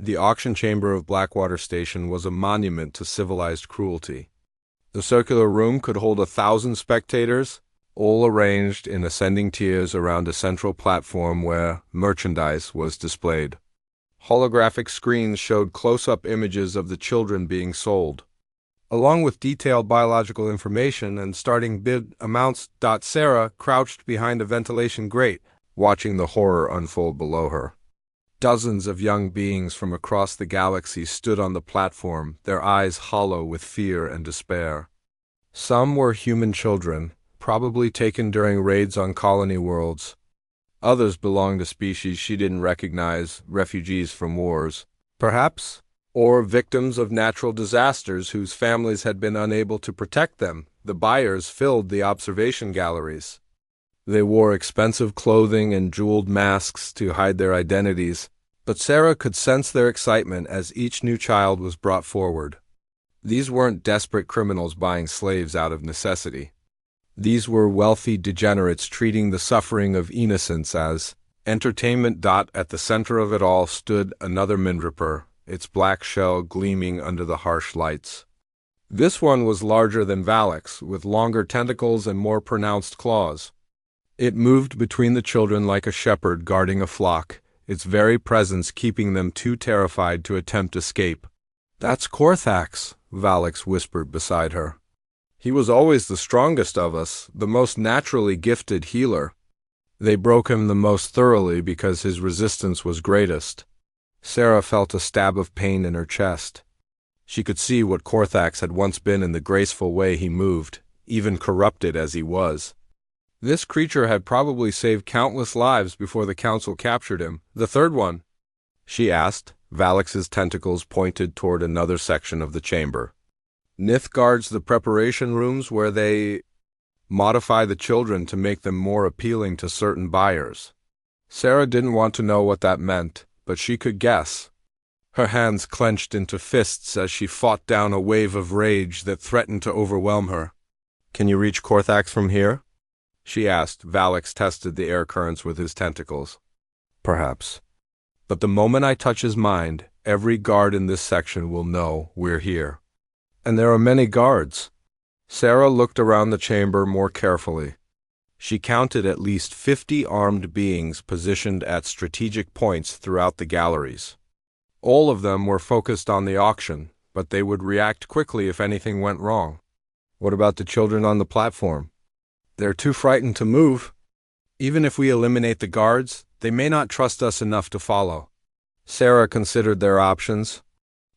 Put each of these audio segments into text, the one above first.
The auction chamber of Blackwater Station was a monument to civilized cruelty. The circular room could hold 1,000 spectators, all arranged in ascending tiers around a central platform where merchandise was displayed. Holographic screens showed close-up images of the children being sold, along with detailed biological information and starting bid amounts. Sarah crouched behind a ventilation grate, watching the horror unfold below her. Dozens of young beings from across the galaxy stood on the platform, their eyes hollow with fear and despair. Some were human children, probably taken during raids on colony worlds. Others belonged to species she didn't recognize, refugees from wars, perhaps, or victims of natural disasters whose families had been unable to protect them. The buyers filled the observation galleries. They wore expensive clothing and jeweled masks to hide their identities, but Sarah could sense their excitement as each new child was brought forward. These weren't desperate criminals buying slaves out of necessity. These were wealthy degenerates treating the suffering of innocence as entertainment. At the center of it all stood another Mindripper, its black shell gleaming under the harsh lights. This one was larger than Valix, with longer tentacles and more pronounced claws. It moved between the children like a shepherd guarding a flock, its very presence keeping them too terrified to attempt escape. "That's Korthax," Valix whispered beside her. "He was always the strongest of us, the most naturally gifted healer. They broke him the most thoroughly because his resistance was greatest." Sarah felt a stab of pain in her chest. She could see what Korthax had once been in the graceful way he moved, even corrupted as he was. This creature had probably saved countless lives before the Council captured him. "The third one?" she asked. Valix's tentacles pointed toward another section of the chamber. "Nith guards the preparation rooms where they modify the children to make them more appealing to certain buyers." Sarah didn't want to know what that meant, but she could guess. Her hands clenched into fists as she fought down a wave of rage that threatened to overwhelm her. "Can you reach Korthax from here?" she asked. Valix tested the air currents with his tentacles. "Perhaps. But the moment I touch his mind, every guard in this section will know we're here. And there are many guards." Sarah looked around the chamber more carefully. She counted at least 50 armed beings positioned at strategic points throughout the galleries. All of them were focused on the auction, but they would react quickly if anything went wrong. "What about the children on the platform?" "They're too frightened to move. Even if we eliminate the guards, they may not trust us enough to follow." Sarah considered their options.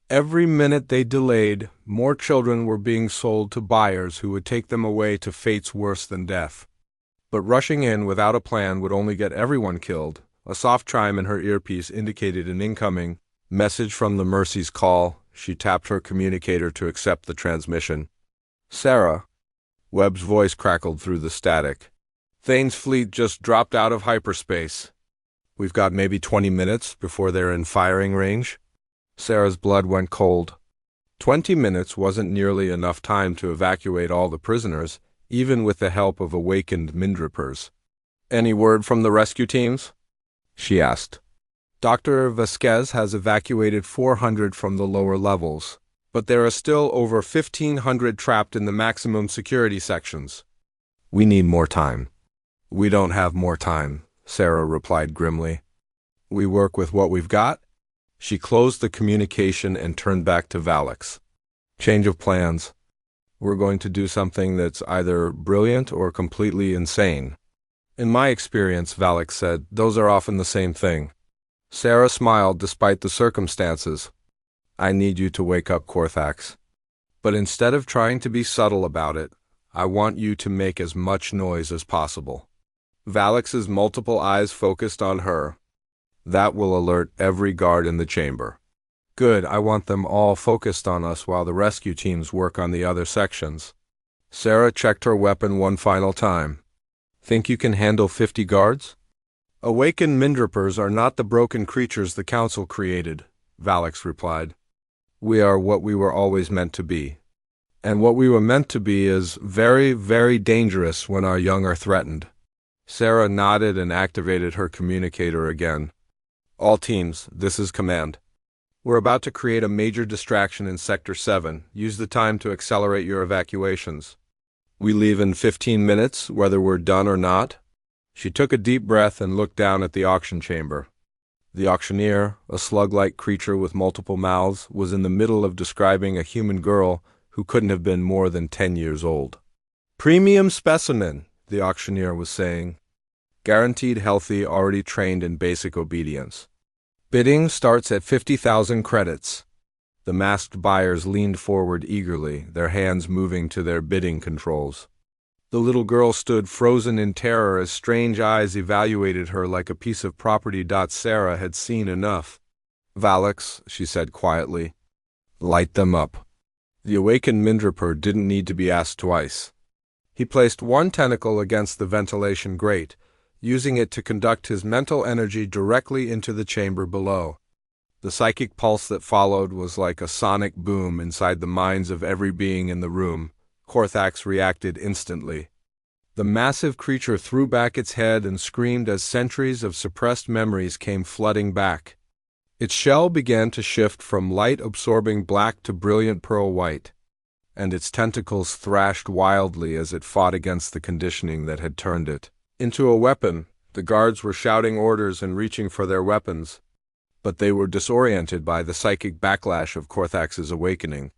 Every minute they delayed, more children were being sold to buyers who would take them away to fates worse than death. But rushing in without a plan would only get everyone killed. A soft chime in her earpiece indicated an incoming message from the Mercy's call. She tapped her communicator to accept the transmission. "Sarah," Webb's voice crackled through the static. "Thane's fleet just dropped out of hyperspace. We've got maybe 20 minutes before they're in firing range." Sarah's blood went cold. 20 minutes wasn't nearly enough time to evacuate all the prisoners, even with the help of awakened Mindrippers. "Any word from the rescue teams?" she asked. "Dr. Vasquez has evacuated 400 from the lower levels, but there are still over 1,500 trapped in the maximum security sections. We need more time." "We don't have more time," Sarah replied grimly. "We work with what we've got." She closed the communication and turned back to Valix. "Change of plans. We're going to do something that's either brilliant or completely insane." "In my experience," Valix said, "those are often the same thing." Sarah smiled despite the circumstances. "I need you to wake up Korthax. But instead of trying to be subtle about it, I want you to make as much noise as possible." Valix's multiple eyes focused on her. "That will alert every guard in the chamber." "Good, I want them all focused on us while the rescue teams work on the other sections." Sarah checked her weapon one final time. "Think you can handle 50 guards?" "Awakened Mindrippers are not the broken creatures the Council created," Valix replied. "We are what we were always meant to be. And what we were meant to be is very, very dangerous when our young are threatened." Sarah nodded and activated her communicator again. "All teams, this is command. We're about to create a major distraction in Sector 7. Use the time to accelerate your evacuations. We leave in 15 minutes, whether we're done or not." She took a deep breath and looked down at the auction chamber. The auctioneer, a slug-like creature with multiple mouths, was in the middle of describing a human girl who couldn't have been more than 10 years old. "Premium specimen," the auctioneer was saying. "Guaranteed healthy, already trained in basic obedience. Bidding starts at 50,000 credits." The masked buyers leaned forward eagerly, their hands moving to their bidding controls. The little girl stood frozen in terror as strange eyes evaluated her like a piece of property. Sarah had seen enough. "Valix," she said quietly, "light them up." The awakened Mindrapur didn't need to be asked twice. He placed one tentacle against the ventilation grate, using it to conduct his mental energy directly into the chamber below. The psychic pulse that followed was like a sonic boom inside the minds of every being in the room. Korthax reacted instantly. The massive creature threw back its head and screamed as centuries of suppressed memories came flooding back. Its shell began to shift from light-absorbing black to brilliant pearl white, and its tentacles thrashed wildly as it fought against the conditioning that had turned it into a weapon. The guards were shouting orders and reaching for their weapons, but they were disoriented by the psychic backlash of Korthax's awakening.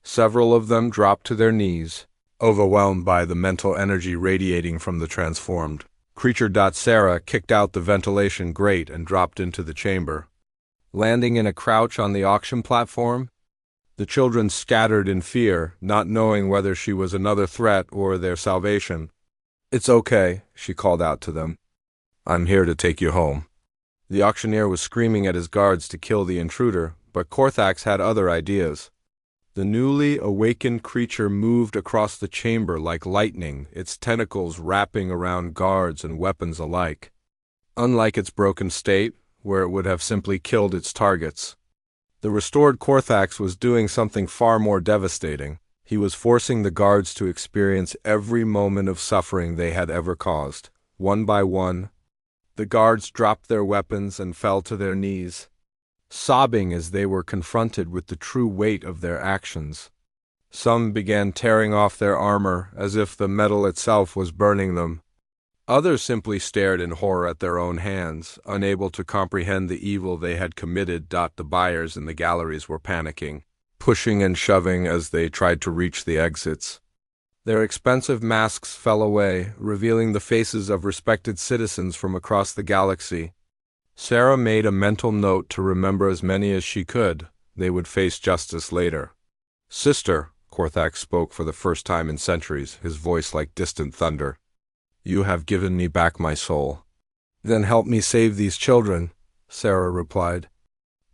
Several of them dropped to their knees, overwhelmed by the mental energy radiating from the transformed creature. Sarah kicked out the ventilation grate and dropped into the chamber. Landing in a crouch on the auction platform, the children scattered in fear, not knowing whether she was another threat or their salvation. "It's okay," she called out to them. "I'm here to take you home." The auctioneer was screaming at his guards to kill the intruder, but Korthax had other ideas. The newly awakened creature moved across the chamber like lightning, its tentacles wrapping around guards and weapons alike. Unlike its broken state, where it would have simply killed its targets, the restored Korthax was doing something far more devastating. He was forcing the guards to experience every moment of suffering they had ever caused. One by one, the guards dropped their weapons and fell to their knees, sobbing as they were confronted with the true weight of their actions. Some began tearing off their armor as if the metal itself was burning them. Others simply stared in horror at their own hands, unable to comprehend the evil they had committed. The buyers in the galleries were panicking, pushing and shoving as they tried to reach the exits. Their expensive masks fell away, revealing the faces of respected citizens from across the galaxy. Sarah made a mental note to remember as many as she could. They would face justice later. "Sister," Korthax spoke for the first time in centuries, his voice like distant thunder. "You have given me back my soul." "Then help me save these children," Sarah replied.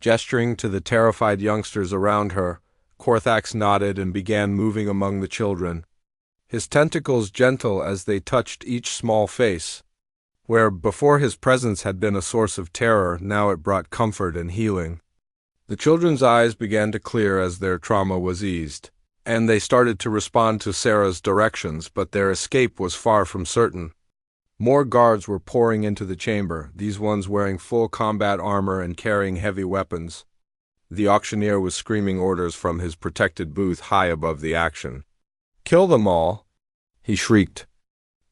Gesturing to the terrified youngsters around her, Korthax nodded and began moving among the children, his tentacles gentle as they touched each small face. Where before his presence had been a source of terror, now it brought comfort and healing. The children's eyes began to clear as their trauma was eased, and they started to respond to Sarah's directions, but their escape was far from certain. More guards were pouring into the chamber, these ones wearing full combat armor and carrying heavy weapons. The auctioneer was screaming orders from his protected booth high above the action. "Kill them all," he shrieked.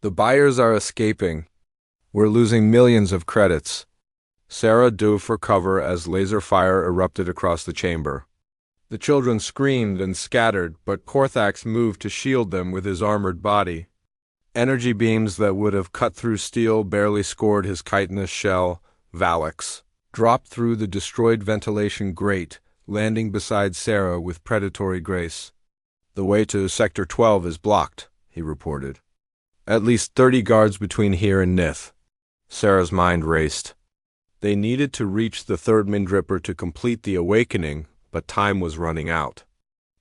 "The buyers are escaping. We're losing millions of credits." Sarah dove for cover as laser fire erupted across the chamber. The children screamed and scattered, but Korthax moved to shield them with his armored body. Energy beams that would have cut through steel barely scored his chitinous shell. Valix dropped through the destroyed ventilation grate, landing beside Sarah with predatory grace. "The way to Sector 12 is blocked," he reported. "At least 30 guards between here and Nith." Sarah's mind raced. They needed to reach the third Mindrapur to complete the awakening, but time was running out.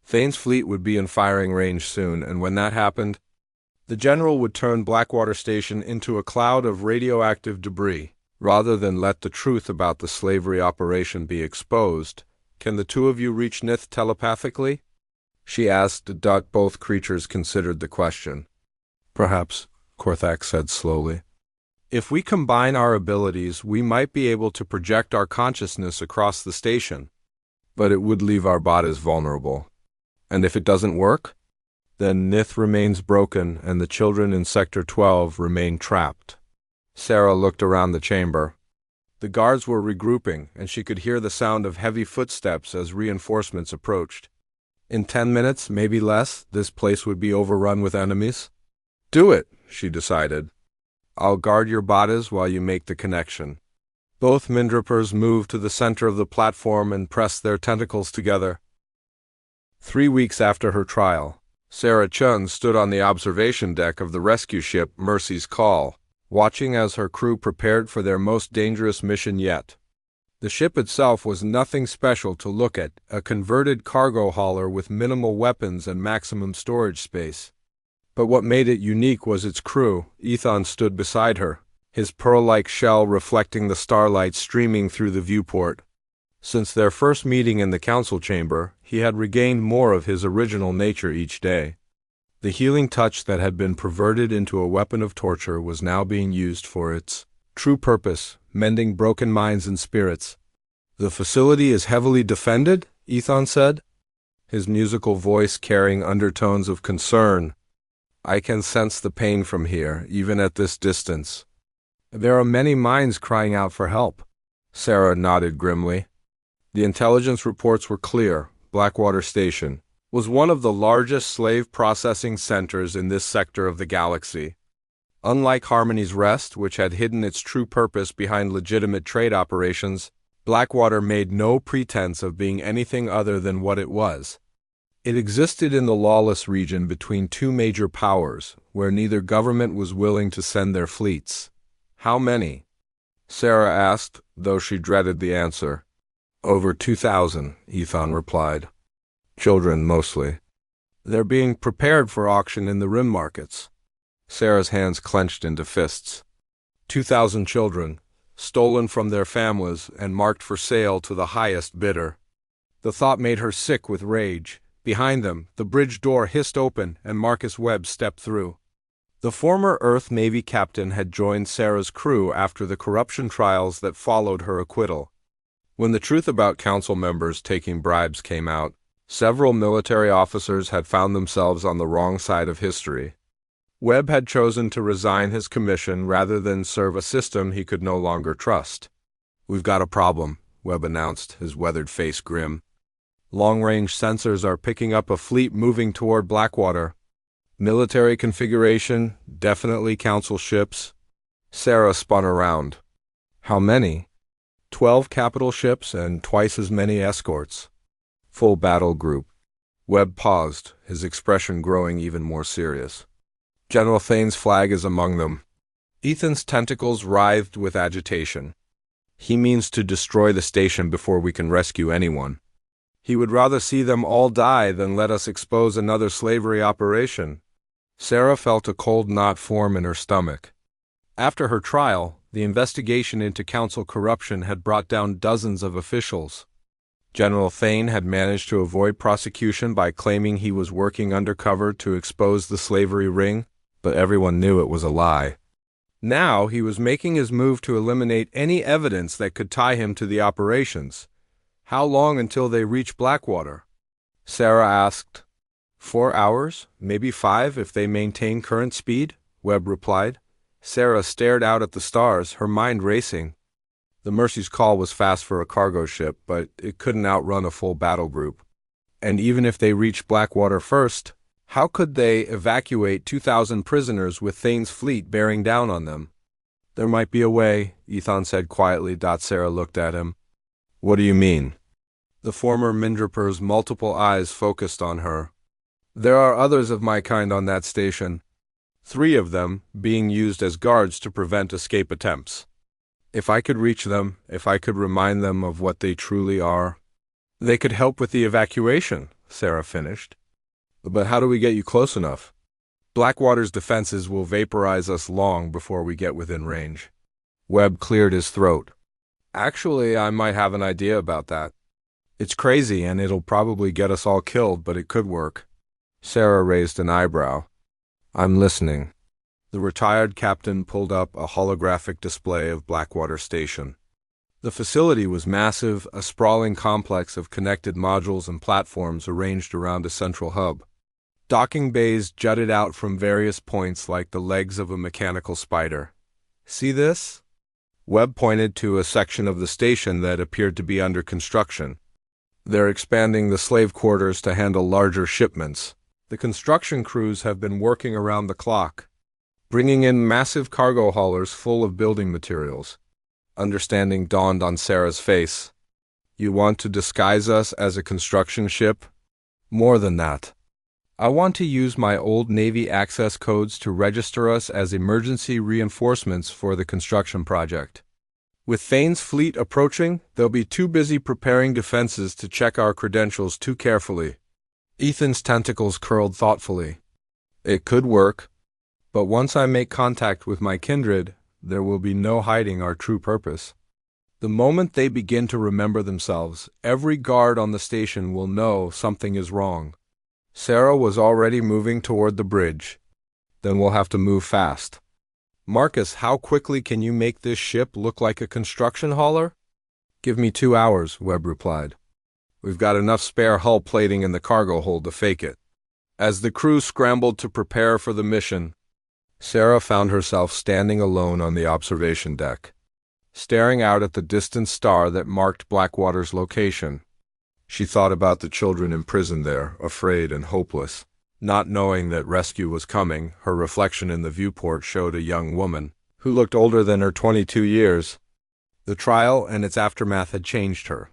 Thane's fleet would be in firing range soon, and when that happened, the general would turn Blackwater Station into a cloud of radioactive debris. Rather than let the truth about the slavery operation be exposed, "Can the two of you reach Nith telepathically?" she asked. Both creatures considered the question. "Perhaps," Korthax said slowly. "If we combine our abilities, we might be able to project our consciousness across the station." but it would leave our bodies vulnerable. And if it doesn't work? Then Nith remains broken and the children in Sector 12 remain trapped. Sarah looked around the chamber. The guards were regrouping, and she could hear the sound of heavy footsteps as reinforcements approached. In 10 minutes, maybe less, this place would be overrun with enemies. Do it, she decided. I'll guard your bodies while you make the connection. Both Mindrapurs moved to the center of the platform and pressed their tentacles together. 3 weeks after her trial, Sarah Chun stood on the observation deck of the rescue ship Mercy's Call, watching as her crew prepared for their most dangerous mission yet. The ship itself was nothing special to look at, a converted cargo hauler with minimal weapons and maximum storage space. But what made it unique was its crew. Ethan stood beside her, his pearl-like shell reflecting the starlight streaming through the viewport. Since their first meeting in the council chamber, he had regained more of his original nature each day. The healing touch that had been perverted into a weapon of torture was now being used for its true purpose, mending broken minds and spirits. The facility is heavily defended, Ethan said, his musical voice carrying undertones of concern. I can sense the pain from here, even at this distance. There are many minds crying out for help. Sarah nodded grimly. The intelligence reports were clear. Blackwater Station was one of the largest slave processing centers in this sector of the galaxy. Unlike Harmony's Rest, which had hidden its true purpose behind legitimate trade operations, Blackwater made no pretense of being anything other than what it was. It existed in the lawless region between two major powers, where neither government was willing to send their fleets. How many? Sarah asked, though she dreaded the answer. Over 2,000, Ethan replied. Children, mostly. They're being prepared for auction in the rim markets. Sarah's hands clenched into fists. 2,000 children, stolen from their families and marked for sale to the highest bidder. The thought made her sick with rage. Behind them, the bridge door hissed open and Marcus Webb stepped through. The former Earth Navy captain had joined Sarah's crew after the corruption trials that followed her acquittal. When the truth about council members taking bribes came out, several military officers had found themselves on the wrong side of history. Webb had chosen to resign his commission rather than serve a system he could no longer trust. We've got a problem, Webb announced, his weathered face grim. Long-range sensors are picking up a fleet moving toward Blackwater. Military configuration, definitely council ships. Sarah spun around. How many? 12 capital ships and twice as many escorts. Full battle group. Webb paused, his expression growing even more serious. General Thane's flag is among them. Ethan's tentacles writhed with agitation. He means to destroy the station before we can rescue anyone. He would rather see them all die than let us expose another slavery operation. Sarah felt a cold knot form in her stomach. After her trial, the investigation into council corruption had brought down dozens of officials. General Thane had managed to avoid prosecution by claiming he was working undercover to expose the slavery ring, but everyone knew it was a lie. Now he was making his move to eliminate any evidence that could tie him to the operations. How long until they reach Blackwater? Sarah asked. 4 hours, maybe 5 if they maintain current speed, Webb replied. Sarah stared out at the stars, her mind racing. The Mercy's Call was fast for a cargo ship, but it couldn't outrun a full battle group. And even if they reached Blackwater first, how could they evacuate 2,000 prisoners with Thane's fleet bearing down on them? There might be a way, Ethan said quietly. Sarah looked at him. What do you mean? The former Mindrapur's multiple eyes focused on her. There are others of my kind on that station. 3 of them being used as guards to prevent escape attempts. If I could reach them, if I could remind them of what they truly are, they could help with the evacuation, Sarah finished. But how do we get you close enough? Blackwater's defenses will vaporize us long before we get within range. Webb cleared his throat. Actually, I might have an idea about that. It's crazy and it'll probably get us all killed, but it could work. Sarah raised an eyebrow. I'm listening. The retired captain pulled up a holographic display of Blackwater Station. The facility was massive, a sprawling complex of connected modules and platforms arranged around a central hub. Docking bays jutted out from various points like the legs of a mechanical spider. "See this?" Webb pointed to a section of the station that appeared to be under construction. "They're expanding the slave quarters to handle larger shipments. The construction crews have been working around the clock, bringing in massive cargo haulers full of building materials." Understanding dawned on Sarah's face. "You want to disguise us as a construction ship?" "More than that. I want to use my old Navy access codes to register us as emergency reinforcements for the construction project. With Fane's fleet approaching, they'll be too busy preparing defenses to check our credentials too carefully." Ethan's tentacles curled thoughtfully. "It could work, but once I make contact with my kindred, there will be no hiding our true purpose. The moment they begin to remember themselves, every guard on the station will know something is wrong." Sarah was already moving toward the bridge. "Then we'll have to move fast." "Marcus, how quickly can you make this ship look like a construction hauler?" "Give me 2 hours," Webb replied. "We've got enough spare hull plating in the cargo hold to fake it." As the crew scrambled to prepare for the mission, Sarah found herself standing alone on the observation deck, staring out at the distant star that marked Blackwater's location. She thought about the children imprisoned there, afraid and hopeless. Not knowing that rescue was coming, her reflection in the viewport showed a young woman who looked older than her 22 years. The trial and its aftermath had changed her.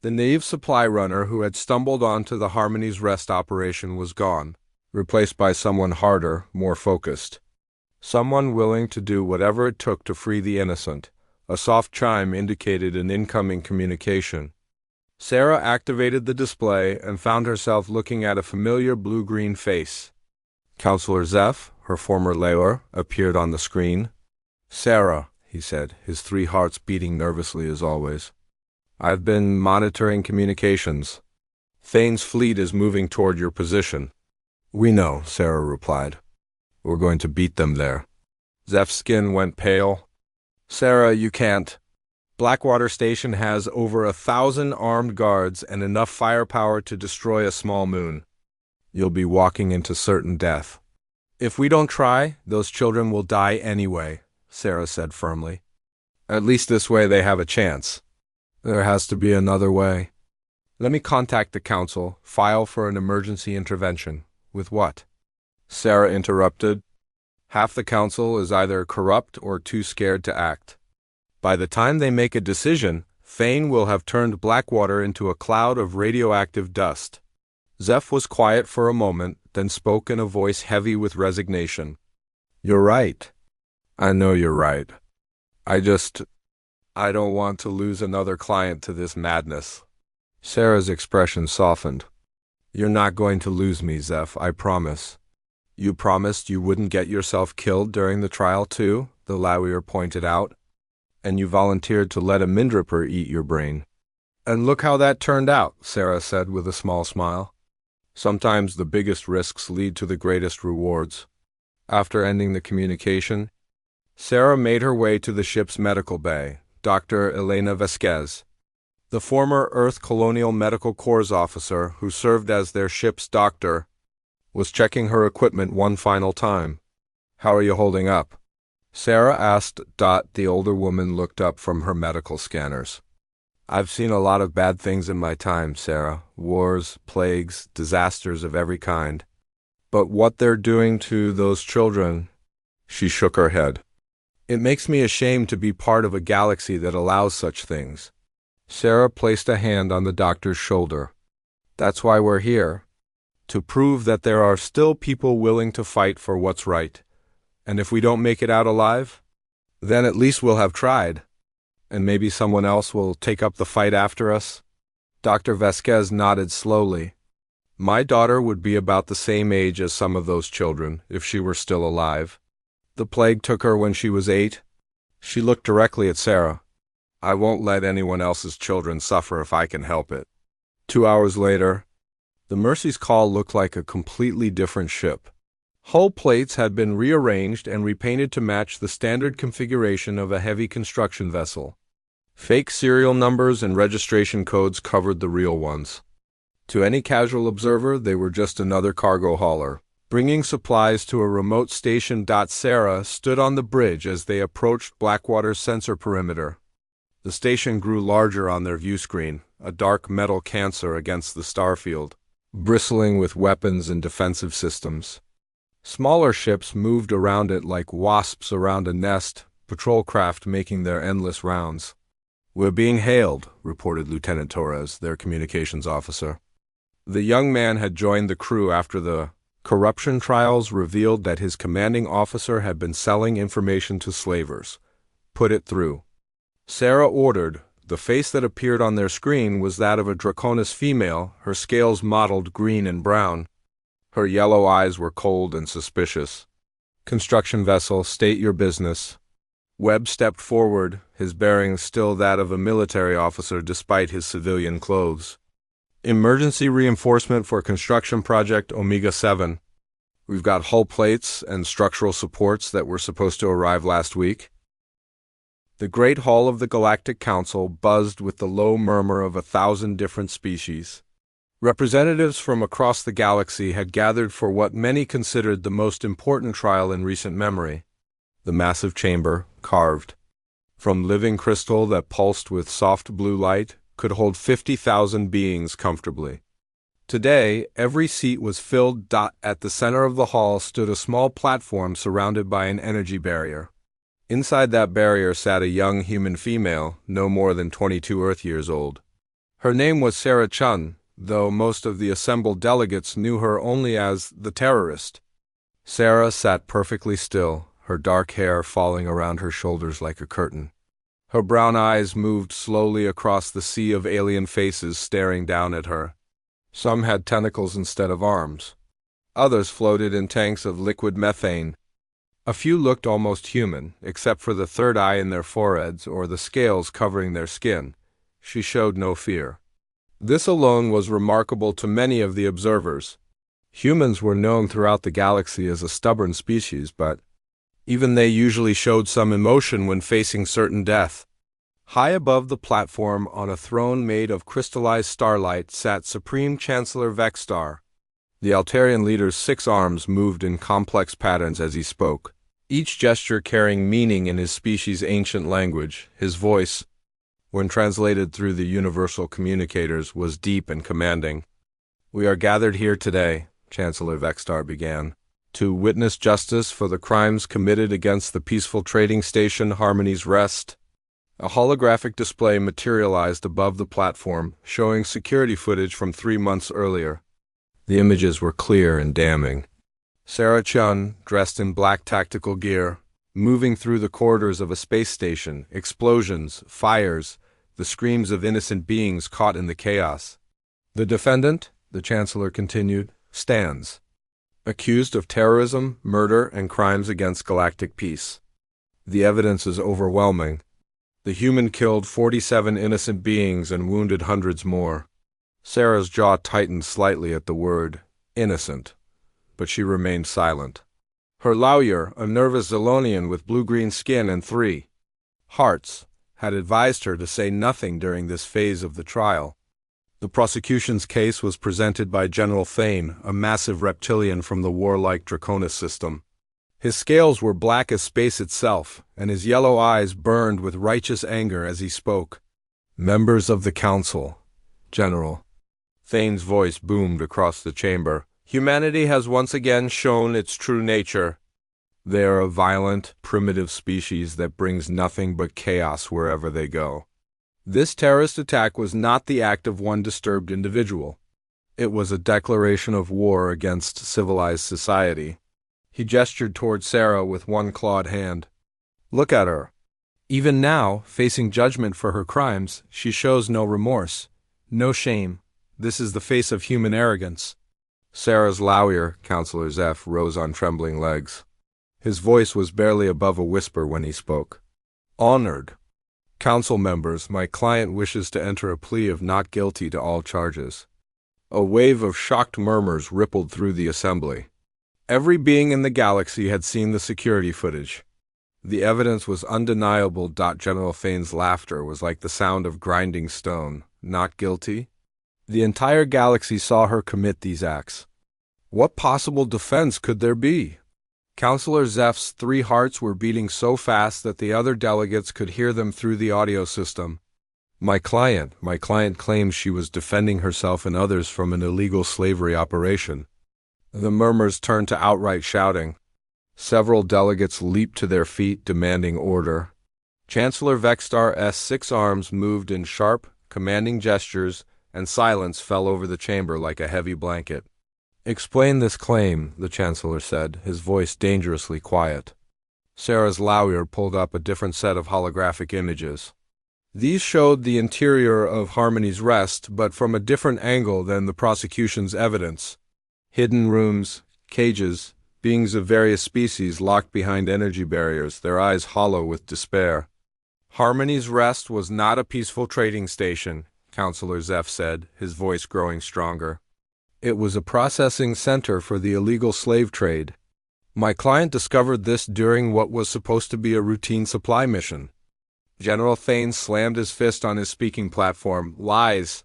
The naive supply runner who had stumbled onto the Harmony's rest operation was gone, replaced by someone harder, more focused. Someone willing to do whatever it took to free the innocent. A soft chime indicated an incoming communication. Sarah activated the display and found herself looking at a familiar blue-green face. Counselor Zeph, her former layer, appeared on the screen. "Sarah," he said, his 3 hearts beating nervously as always. "I've been monitoring communications. Fane's fleet is moving toward your position." "We know," Sarah replied. "We're going to beat them there." Zeph's skin went pale. "Sarah, you can't. Blackwater Station has over 1,000 armed guards and enough firepower to destroy a small moon. You'll be walking into certain death." "If we don't try, those children will die anyway," Sarah said firmly. "At least this way they have a chance." "There has to be another way." "Let me contact the council, file for an emergency intervention." "With what?" Sarah interrupted. "Half the council is either corrupt or too scared to act. By the time they make a decision, Fane will have turned Blackwater into a cloud of radioactive dust." Zeph was quiet for a moment, then spoke in a voice heavy with resignation. "You're right. I know you're right. I don't want to lose another client to this madness." Sarah's expression softened. "You're not going to lose me, Zeph, I promise." "You promised you wouldn't get yourself killed during the trial too," the Lawier pointed out. "And you volunteered to let a Mindripper eat your brain." "And look how that turned out," Sarah said with a small smile. "Sometimes the biggest risks lead to the greatest rewards." After ending the communication, Sarah made her way to the ship's medical bay. Dr. Elena Vasquez, the former Earth Colonial Medical Corps officer who served as their ship's doctor, was checking her equipment one final time. "How are you holding up?" Sarah asked. The older woman looked up from her medical scanners. "I've seen a lot of bad things in my time, Sarah. Wars, plagues, disasters of every kind. But what they're doing to those children—" She shook her head. "It makes me ashamed to be part of a galaxy that allows such things." Sarah placed a hand on the doctor's shoulder. "That's why we're here. To prove that there are still people willing to fight for what's right. And if we don't make it out alive, then at least we'll have tried. And maybe someone else will take up the fight after us." Dr. Vasquez nodded slowly. "My daughter would be about the same age as some of those children, if she were still alive. The plague took her when she was 8. She looked directly at Sarah. I won't let anyone else's children suffer if I can help it." 2 hours later, the Mercy's Call looked like a completely different ship. Hull plates had been rearranged and repainted to match the standard configuration of a heavy construction vessel. Fake serial numbers and registration codes covered the real ones. To any casual observer, they were just another cargo hauler, bringing supplies to a remote station. Sarah stood on the bridge as they approached Blackwater's sensor perimeter. The station grew larger on their view screen, a dark metal cancer against the starfield, bristling with weapons and defensive systems. Smaller ships moved around it like wasps around a nest, patrol craft making their endless rounds. "We're being hailed," reported Lieutenant Torres, their communications officer. The young man had joined the crew after the corruption trials revealed that his commanding officer had been selling information to slavers. "Put it through." Sarah ordered. The face that appeared on their screen was that of a draconis female, her scales mottled green and brown. Her yellow eyes were cold and suspicious. "Construction vessel, state your business." Webb stepped forward, his bearing still that of a military officer despite his civilian clothes. "Emergency reinforcement for construction project Omega-7. We've got hull plates and structural supports that were supposed to arrive last week." The great hall of the Galactic Council buzzed with the low murmur of 1,000 different species. Representatives from across the galaxy had gathered for what many considered the most important trial in recent memory. The massive chamber, carved from living crystal that pulsed with soft blue light, could hold 50,000 beings comfortably. Today, every seat was filled. At the center of the hall stood a small platform surrounded by an energy barrier. Inside that barrier sat a young human female, no more than 22 Earth years old. Her name was Sarah Chun, though most of the assembled delegates knew her only as the terrorist. Sarah sat perfectly still, her dark hair falling around her shoulders like a curtain. Her brown eyes moved slowly across the sea of alien faces staring down at her. Some had tentacles instead of arms. Others floated in tanks of liquid methane. A few looked almost human, except for the third eye in their foreheads or the scales covering their skin. She showed no fear. This alone was remarkable to many of the observers. Humans were known throughout the galaxy as a stubborn species, but even they usually showed some emotion when facing certain death. High above the platform, on a throne made of crystallized starlight, sat Supreme Chancellor Vexstar. The Altarian leader's 6 arms moved in complex patterns as he spoke, each gesture carrying meaning in his species' ancient language. His voice, when translated through the universal communicators, was deep and commanding. "We are gathered here today," Chancellor Vexstar began, "to witness justice for the crimes committed against the peaceful trading station Harmony's Rest." A holographic display materialized above the platform, showing security footage from 3 months earlier. The images were clear and damning. Sarah Chun, dressed in black tactical gear, moving through the corridors of a space station, explosions, fires, the screams of innocent beings caught in the chaos. "The defendant," the Chancellor continued, "stands, accused of terrorism, murder, and crimes against galactic peace. The evidence is overwhelming. The human killed 47 innocent beings and wounded hundreds more." Sarah's jaw tightened slightly at the word innocent, but she remained silent. Her lawyer, a nervous Zolonian with blue-green skin and 3 hearts, had advised her to say nothing during this phase of the trial. The prosecution's case was presented by General Thane, a massive reptilian from the warlike Draconis system. His scales were black as space itself, and his yellow eyes burned with righteous anger as he spoke. "Members of the Council, General." Thane's voice boomed across the chamber. "Humanity has once again shown its true nature. They are a violent, primitive species that brings nothing but chaos wherever they go. This terrorist attack was not the act of one disturbed individual. It was a declaration of war against civilized society." He gestured toward Sarah with one clawed hand. "Look at her. Even now, facing judgment for her crimes, she shows no remorse, no shame. This is the face of human arrogance." Sarah's lawyer, Counselor Zeph, rose on trembling legs. His voice was barely above a whisper when he spoke. "Honored Council members, my client wishes to enter a plea of not guilty to all charges." A wave of shocked murmurs rippled through the assembly. Every being in the galaxy had seen the security footage. The evidence was undeniable. General Thane's laughter was like the sound of grinding stone. Not guilty? The entire galaxy saw her commit these acts. What possible defense could there be? Counselor Zeph's 3 hearts were beating so fast that the other delegates could hear them through the audio system. My client claims she was defending herself and others from an illegal slavery operation. The murmurs turned to outright shouting. Several delegates leaped to their feet, demanding order. Chancellor Vextar's 6 arms moved in sharp, commanding gestures, and silence fell over the chamber like a heavy blanket. Explain this claim, the Chancellor said, his voice dangerously quiet. Sarah's lawyer pulled up a different set of holographic images. These showed the interior of Harmony's Rest, but from a different angle than the prosecution's evidence. Hidden rooms, cages, beings of various species locked behind energy barriers, their eyes hollow with despair. Harmony's Rest was not a peaceful trading station, Counselor Zeph said, his voice growing stronger. It was a processing center for the illegal slave trade. My client discovered this during what was supposed to be a routine supply mission. General Thane slammed his fist on his speaking platform. Lies!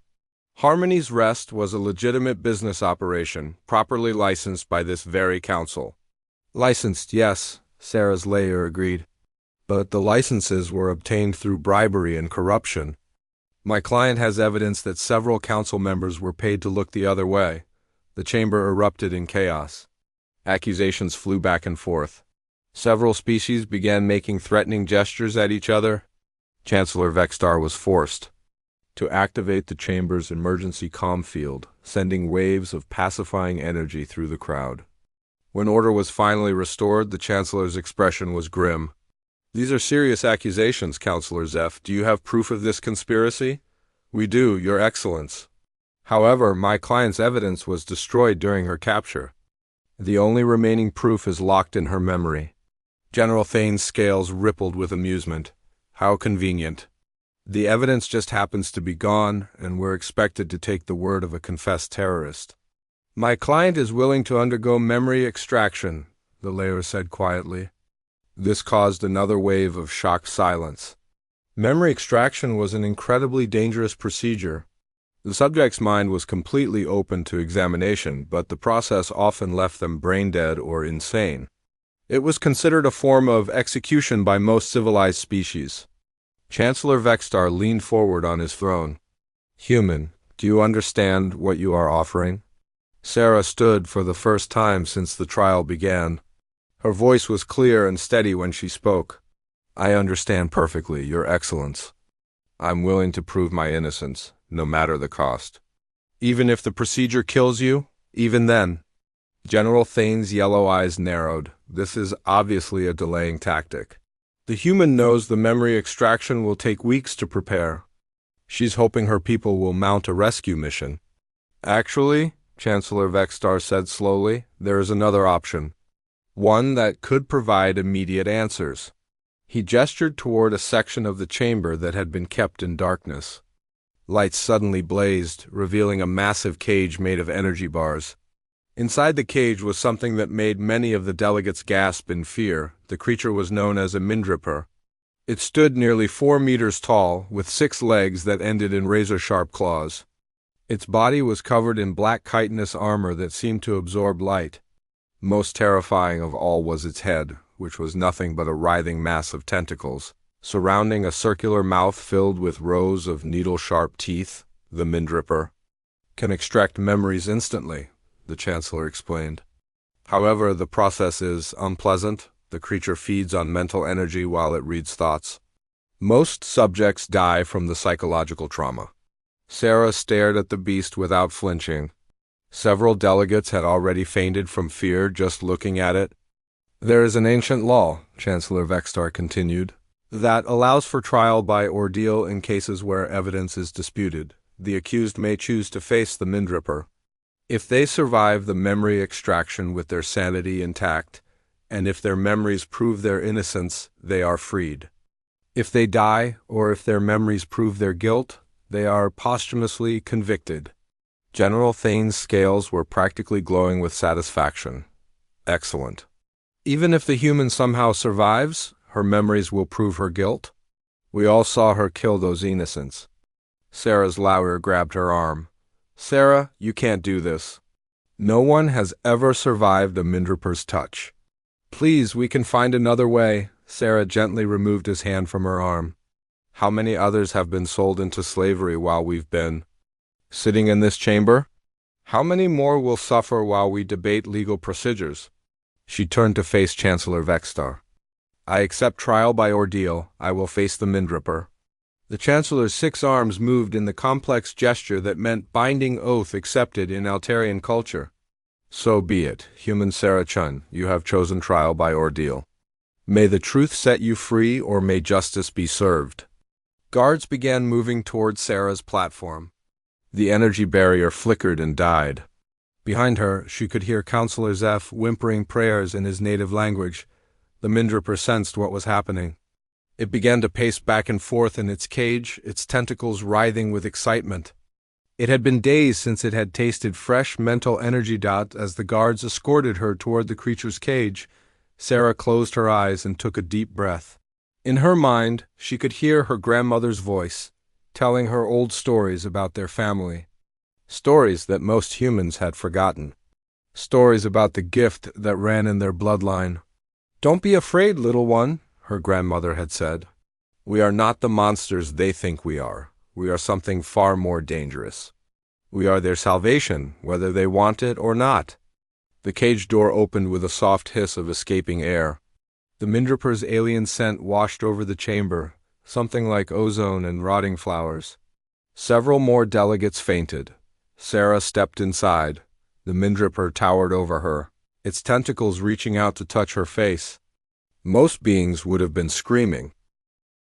Harmony's Rest was a legitimate business operation, properly licensed by this very council. Licensed, yes, Sarah's lawyer agreed. But the licenses were obtained through bribery and corruption. My client has evidence that several council members were paid to look the other way. The chamber erupted in chaos. Accusations flew back and forth. Several species began making threatening gestures at each other. Chancellor Vextar was forced to activate the chamber's emergency comm field, sending waves of pacifying energy through the crowd. When order was finally restored, the Chancellor's expression was grim. These are serious accusations, Counselor Zeph. Do you have proof of this conspiracy? We do, Your Excellence. However, my client's evidence was destroyed during her capture. The only remaining proof is locked in her memory. General Thane's scales rippled with amusement. How convenient. The evidence just happens to be gone, and we're expected to take the word of a confessed terrorist. My client is willing to undergo memory extraction, the lawyer said quietly. This caused another wave of shocked silence. Memory extraction was an incredibly dangerous procedure. The subject's mind was completely open to examination, but the process often left them brain-dead or insane. It was considered a form of execution by most civilized species. Chancellor Vextar leaned forward on his throne. Human, do you understand what you are offering? Sarah stood for the first time since the trial began. Her voice was clear and steady when she spoke. I understand perfectly, Your Excellence. I'm willing to prove my innocence, no matter the cost. Even if the procedure kills you, even then. General Thane's yellow eyes narrowed. This is obviously a delaying tactic. The human knows the memory extraction will take weeks to prepare. She's hoping her people will mount a rescue mission. Actually, Chancellor Vextar said slowly, there is another option. One that could provide immediate answers. He gestured toward a section of the chamber that had been kept in darkness. Lights suddenly blazed, revealing a massive cage made of energy bars. Inside the cage was something that made many of the delegates gasp in fear. The creature was known as a Mindripper. It stood nearly 4 meters tall, with 6 legs that ended in razor-sharp claws. Its body was covered in black chitinous armor that seemed to absorb light. Most terrifying of all was its head, which was nothing but a writhing mass of tentacles. Surrounding a circular mouth filled with rows of needle-sharp teeth, the Mindripper can extract memories instantly, the Chancellor explained. However, the process is unpleasant. The creature feeds on mental energy while it reads thoughts. Most subjects die from the psychological trauma. Sarah stared at the beast without flinching. Several delegates had already fainted from fear just looking at it. There is an ancient law, Chancellor Vextar continued, that allows for trial by ordeal in cases where evidence is disputed. The accused may choose to face the Mindripper. If they survive the memory extraction with their sanity intact, and if their memories prove their innocence, they are freed. If they die, or if their memories prove their guilt, they are posthumously convicted. General Thane's scales were practically glowing with satisfaction. Excellent. Even if the human somehow survives, her memories will prove her guilt? We all saw her kill those innocents. Sarah's lawyer grabbed her arm. Sarah, you can't do this. No one has ever survived a Mindripper's touch. Please, we can find another way. Sarah gently removed his hand from her arm. How many others have been sold into slavery while we've been sitting in this chamber? How many more will suffer while we debate legal procedures? She turned to face Chancellor Vextar. I accept trial by ordeal. I will face the Mindripper. The Chancellor's 6 arms moved in the complex gesture that meant binding oath accepted in Altarian culture. So be it, human Sarah Chun, you have chosen trial by ordeal. May the truth set you free, or may justice be served. Guards began moving toward Sarah's platform. The energy barrier flickered and died. Behind her, she could hear Counselor Zeph whimpering prayers in his native language. The Mindripper sensed what was happening. It began to pace back and forth in its cage, its tentacles writhing with excitement. It had been days since it had tasted fresh mental energy as the guards escorted her toward the creature's cage. Sarah closed her eyes and took a deep breath. In her mind, she could hear her grandmother's voice, telling her old stories about their family. Stories that most humans had forgotten. Stories about the gift that ran in their bloodline. Don't be afraid, little one, her grandmother had said. We are not the monsters they think we are. We are something far more dangerous. We are their salvation, whether they want it or not. The cage door opened with a soft hiss of escaping air. The Mindripper's alien scent washed over the chamber, something like ozone and rotting flowers. Several more delegates fainted. Sarah stepped inside. The Mindripper towered over her, its tentacles reaching out to touch her face. Most beings would have been screaming.